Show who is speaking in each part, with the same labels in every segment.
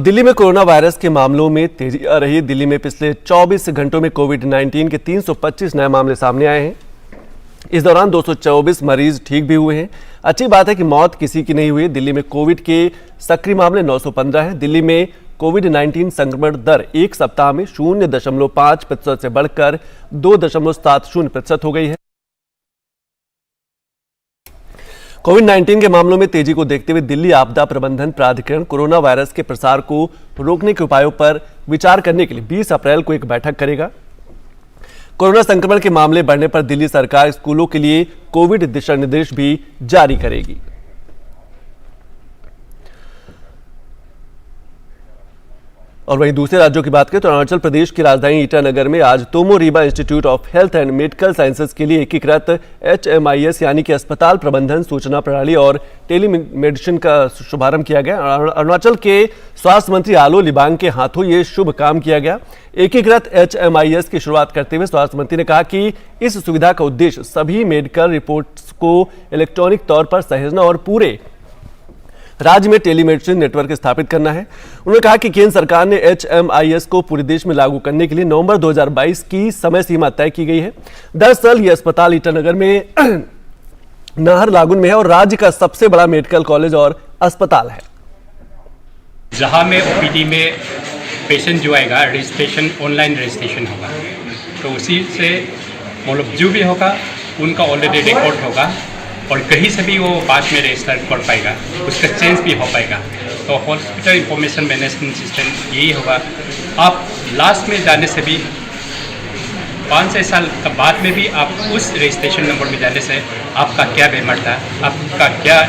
Speaker 1: दिल्ली में corona virus के मामलों में तेजी आ रही है। दिल्ली में पिछले 24 घंटों में कोविड-19 के 325 नए मामले सामने आए हैं। इस दौरान 224 मरीज ठीक भी हुए हैं। अच्छी बात है कि मौत किसी की नहीं हुई। दिल्ली में कोविड के सक्रिय मामले 915 हैं। दिल्ली में कोविड-19 संक्रमण दर एक सप्ताह में 0.5% से बढ़कर 2.70% हो गई है। कोविड-19 के मामलों में तेजी को देखते हुए दिल्ली आपदा प्रबंधन प्राधिकरण कोरोना वायरस के प्रसार को रोकने के उपायों पर विचार करने के लिए 20 अप्रैल को एक बैठक करेगा। कोरोना संक्रमण के मामले बढ़ने पर दिल्ली सरकार स्कूलों के लिए कोविड दिशा निर्देश भी जारी करेगी। और वहीं दूसरे राज्यों की बात करें तो अरुणाचल प्रदेश की राजधानी ईटानगर में आज Tomo Riba institute of health and medical sciences के लिए एकीकृत HMIS यानी कि अस्पताल प्रबंधन सूचना प्रणाली और टेलीमेडिसिन का शुभारंभ किया गया। अरुणाचल के स्वास्थ्य मंत्री आलो लिबांग के हाथों ये शुभ काम किया गया। एकीकृत HMIS की शुरुआत करते हुए स्वास्थ्य मंत्री ने कहा कि इस सुविधा का उद्देश्य सभी मेडिकल रिपोर्ट्स को इलेक्ट्रॉनिक तौर पर सहेजना और पूरे राज्य में टेलीमेडिसिन नेटवर्क स्थापित करना है। उन्होंने कहा कि केंद्र सरकार ने HMIS को पूरे देश में लागू करने के लिए नवंबर 2022 की समय सीमा तय की गई है। दरअसल ये अस्पताल ईटानगर में नाहरलागुन में है और राज्य का सबसे बड़ा मेडिकल कॉलेज और अस्पताल है।
Speaker 2: जहां में OPD में पेशेंट जो आएगा रजिस्ट्रेशन ऑनलाइन रजिस्ट्रेशन होगा, तो उसी से मतलब जो भी होगा उनका ऑलरेडी रिकॉर्ड होगा और कहीं से भी वो बाद में रजिस्टर कर पाएगा, उसका चेंज भी हो पाएगा। तो हॉस्पिटल इंफॉर्मेशन मैनेजमेंट सिस्टम यही होगा। आप लास्ट में जाने से भी 5-6 साल का बाद में भी आप उस रजिस्ट्रेशन नंबर में जाने से आपका क्या बीमार था, आपका क्या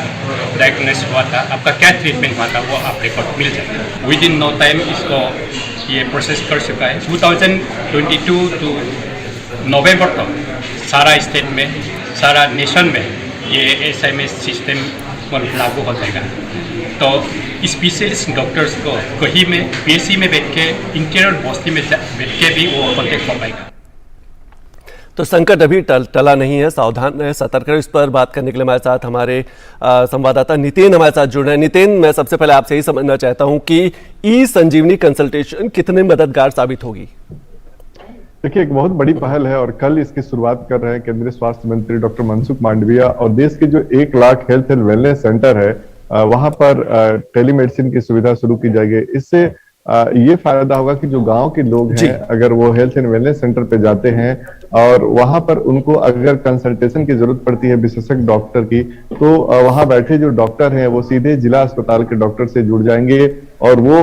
Speaker 2: डायग्नोसिस हुआ था, आपका क्या ट्रीटमेंट हुआ था, वो आप रिकॉर्ड मिल जाएगा। विद इन नो टाइम इसको ये प्रोसेस कर चुका है। 2022 टू नवंबर तक सारा स्टेट में, सारा नेशन में ये HMIS सिस्टम लागू हो जाएगा। तो स्पेशलिस्ट डॉक्टर्स को कहीं में PSC में बैठ के इंटीरियर बस्ती में बैठ के भी वो कॉन्टेक्ट हो पाएगा।
Speaker 1: तो संकट अभी टला नहीं है, सावधान है, सतर्क है। इस पर बात करने के लिए हमारे साथ हमारे संवाददाता नितिन हमारे साथ जुड़ रहे हैं। नितिन, मैं सबसे पहले आपसे ही समझना चाहता हूं कि ई-संजीवनी कंसल्टेशन कितने मददगार साबित होगी?
Speaker 3: देखिए, एक बहुत बड़ी पहल है और कल इसकी शुरुआत कर रहे हैं केंद्रीय स्वास्थ्य मंत्री डॉक्टर मनसुख मांडविया। और देश के जो 1 lakh health and wellness centre है वहां पर टेलीमेडिसिन की सुविधा शुरू की जाएगी। इससे ये फायदा होगा कि जो गांव के लोग हैं, अगर वो हेल्थ एंड वेलनेस सेंटर पे जाते हैं और वहां पर उनको अगर कंसल्टेशन की जरूरत पड़ती है विशेषज्ञ डॉक्टर की, तो वहां बैठे जो डॉक्टर हैं वो सीधे जिला अस्पताल के डॉक्टर से जुड़ जाएंगे और वो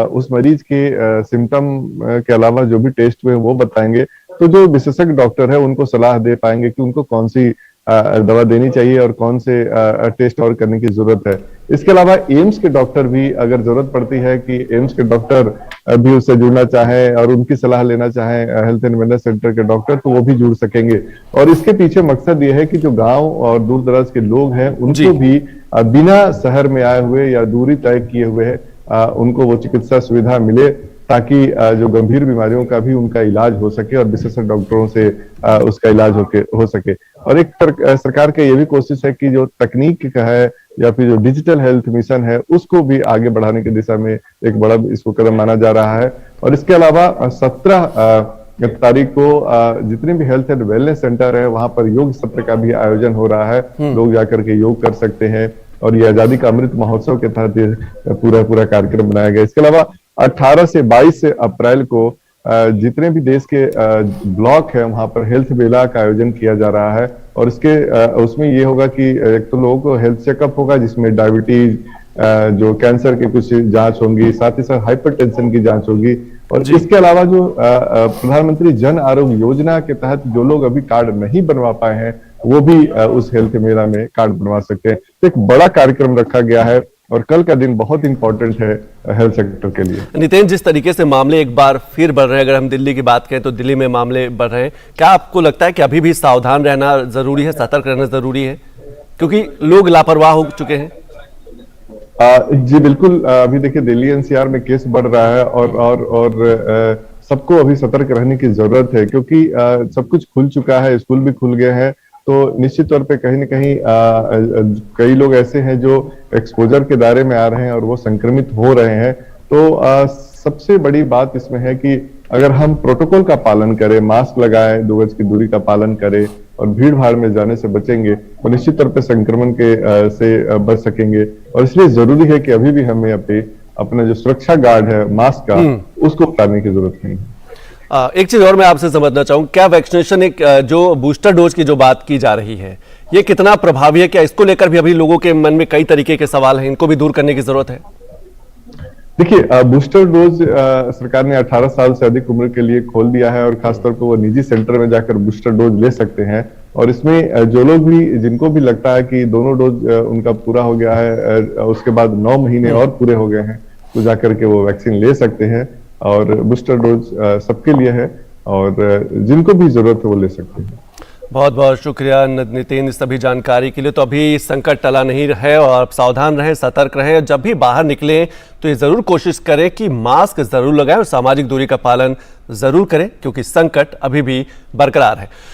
Speaker 3: उस मरीज के सिम्टम के अलावा जो भी टेस्ट हुए वो बताएंगे। तो जो विशेषज्ञ डॉक्टर है उनको सलाह दे पाएंगे कि उनको कौन सी दवा देनी चाहिए और कौन से टेस्ट और करने की जरूरत है। इसके अलावा एम्स के डॉक्टर भी, अगर जरूरत पड़ती है कि एम्स के डॉक्टर भी उससे जुड़ना चाहें और उनकी सलाह लेना चाहें हेल्थ एंड वेलनेस सेंटर के डॉक्टर, तो वो भी जुड़ सकेंगे। और इसके पीछे मकसद ये है कि जो गांव और दूर दराज के लोग हैं उनको भी बिना शहर में आए हुए या दूरी तय किए हुए उनको वो चिकित्सा सुविधा मिले, ताकि जो गंभीर बीमारियों का भी उनका इलाज हो सके और विशेषज्ञ डॉक्टरों से उसका इलाज हो सके। और एक सरकार का ये भी कोशिश है कि जो तकनीक का है या फिर जो डिजिटल हेल्थ मिशन है उसको भी आगे बढ़ाने की दिशा में एक बड़ा इसको कदम माना जा रहा है। और इसके अलावा 17 तारीख को जितने भी हेल्थ एंड वेलनेस सेंटर है वहां पर योग सत्र का भी आयोजन हो रहा है। लोग जाकर के योग कर सकते हैं और ये आजादी का अमृत महोत्सव के तहत पूरा कार्यक्रम बनाया गया। इसके अलावा 18 से 22 अप्रैल को जितने भी देश के ब्लॉक है वहां पर हेल्थ मेला का आयोजन किया जा रहा है। और इसके उसमें ये होगा कि एक तो लोगों को हेल्थ चेकअप होगा जिसमें डायबिटीज, जो कैंसर की कुछ जांच होंगी, साथ ही साथ हाइपरटेंशन की जांच होगी। और इसके अलावा जो प्रधानमंत्री जन आरोग्य योजना के तहत जो लोग अभी कार्ड नहीं बनवा पाए हैं वो भी उस हेल्थ मेला में कार्ड बनवा सकते हैं। तो एक बड़ा कार्यक्रम रखा गया है और कल का दिन बहुत इंपॉर्टेंट है हेल्थ सेक्टर के लिए।
Speaker 1: नितिन, जिस तरीके से मामले एक बार फिर बढ़ रहे हैं, अगर हम दिल्ली की बात करें तो दिल्ली में मामले बढ़ रहे हैं, क्या आपको लगता है कि अभी भी सावधान रहना जरूरी है, सतर्क रहना जरूरी है, क्योंकि लोग लापरवाह हो चुके हैं?
Speaker 3: जी बिल्कुल। अभी देखिए दिल्ली NCR में केस बढ़ रहा है और सबको अभी सतर्क रहने की जरूरत है, क्योंकि सब कुछ खुल चुका है, स्कूल भी खुल गए हैं। तो निश्चित तौर पे कहीं न कहीं कई लोग ऐसे हैं जो एक्सपोजर के दायरे में आ रहे हैं और वो संक्रमित हो रहे हैं। तो सबसे बड़ी बात इसमें है कि अगर हम प्रोटोकॉल का पालन करें, मास्क लगाएं, 2 गज की दूरी का पालन करें और भीड़ भाड़ में जाने से बचेंगे तो निश्चित तौर पे संक्रमण से बच सकेंगे। और इसलिए जरूरी है कि अभी भी हमें अपना जो सुरक्षा गार्ड है मास्क का, उसको उतारने की जरूरत नहीं है।
Speaker 1: एक चीज और मैं आपसे समझना चाहूँ, क्या वैक्सीनेशन एक जो बूस्टर डोज की जो बात की जा रही है ये कितना प्रभावी है? क्या इसको लेकर भी अभी लोगों के मन में कई तरीके के सवाल हैं, इनको भी दूर करने की जरूरत है?
Speaker 3: देखिए, बूस्टर डोज सरकार ने 18 साल से अधिक उम्र के लिए खोल दिया है और खासतौर पर वो निजी सेंटर में जाकर बूस्टर डोज ले सकते हैं। और इसमें जो लोग भी, जिनको भी लगता है कि दोनों डोज उनका पूरा हो गया है, उसके बाद 9 महीने और पूरे हो गए हैं, तो जाकर के वो वैक्सीन ले सकते हैं। और बूस्टर डोज सबके लिए है और जिनको भी जरूरत है वो ले सकते हैं।
Speaker 1: बहुत बहुत शुक्रिया नितिन इस सभी जानकारी के लिए। तो अभी संकट टला नहीं है और आप सावधान रहें, सतर्क रहें। जब भी बाहर निकलें तो ये जरूर कोशिश करें कि मास्क जरूर लगाएं और सामाजिक दूरी का पालन जरूर करें, क्योंकि संकट अभी भी बरकरार है।